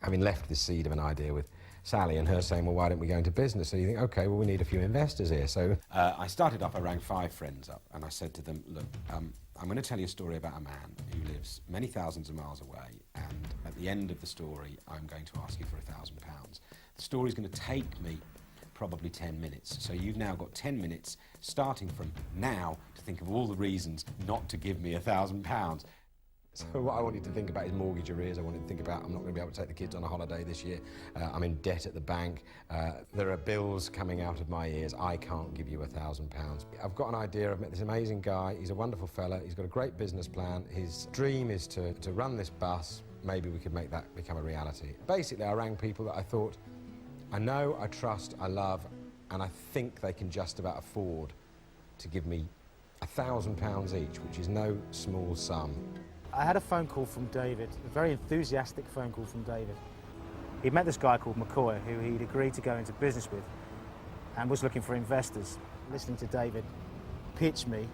having left this seed of an idea with Sally and her saying, well, why don't we go into business? So you think, okay, well, we need a few investors here. So I started off, I rang 5 friends up and I said to them, look, I'm going to tell you a story about a man who lives many thousands of miles away, and at the end of the story, I'm going to ask you for £1,000. The story's going to take me probably 10 minutes. So you've now got 10 minutes, starting from now, to think of all the reasons not to give me £1,000. So what I wanted to think about is mortgage arrears. I wanted to think about I'm not going to be able to take the kids on a holiday this year. I'm in debt at the bank. There are bills coming out of my ears. I can't give you £1,000. I've got an idea. I've met this amazing guy. He's a wonderful fella. He's got a great business plan. His dream is to run this bus. Maybe we could make that become a reality. Basically, I rang people that I thought I know, I trust, I love, and I think they can just about afford to give me £1,000 each, which is no small sum. I had a phone call from David, a very enthusiastic phone call from David. He'd met this guy called McCoy, who he'd agreed to go into business with and was looking for investors. Listening to David pitch me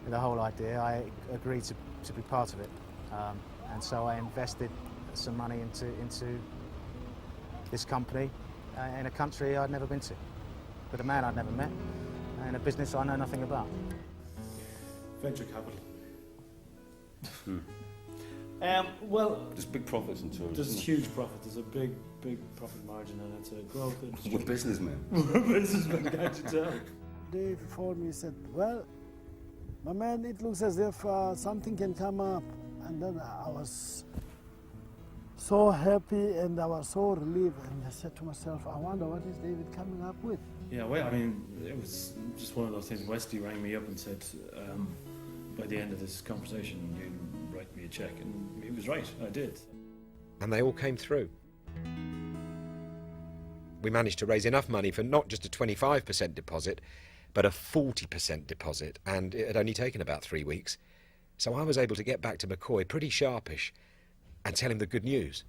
the whole idea, I agreed to be part of it. And so I invested some money into this company in a country I'd never been to, with a man I'd never met, and a business I know nothing about. Venture capital. Well, there's big profits in tourism. There's huge profit. There's a big profit margin, and it's a growth industry. We're businessmen. We're businessmen, can't you tell? They phoned me and said, well, my man, it looks as if something can come up. And then I was so happy and I was so relieved. And I said to myself, I wonder what is David coming up with? Yeah, well, I mean, it was just one of those things. Westy rang me up and said, by the end of this conversation, you write me a cheque. And he was right, I did. And they all came through. We managed to raise enough money for not just a 25% deposit, but a 40% deposit, and it had only taken about 3 weeks. So I was able to get back to McCoy pretty sharpish and tell him the good news.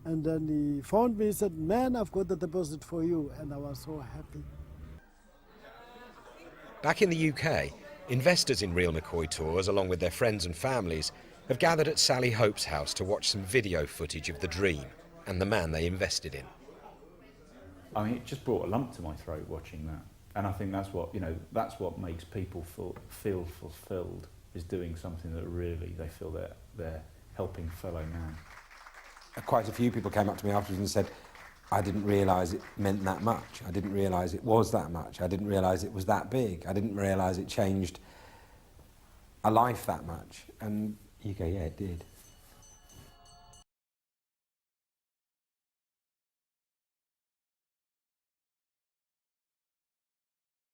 And then he phoned me and said, man, I've got the deposit for you, and I was so happy. Back in the UK, investors in Real McCoy tours, along with their friends and families, have gathered at Sally Hope's house to watch some video footage of the dream and the man they invested in. I mean, it just brought a lump to my throat watching that. And I think that's what, that's what makes people feel fulfilled, is doing something that really they feel they're helping fellow man. Quite a few people came up to me afterwards and said, I didn't realise it meant that much. I didn't realise it was that much. I didn't realise it was that big. I didn't realise it changed a life that much. And you go, yeah, it did.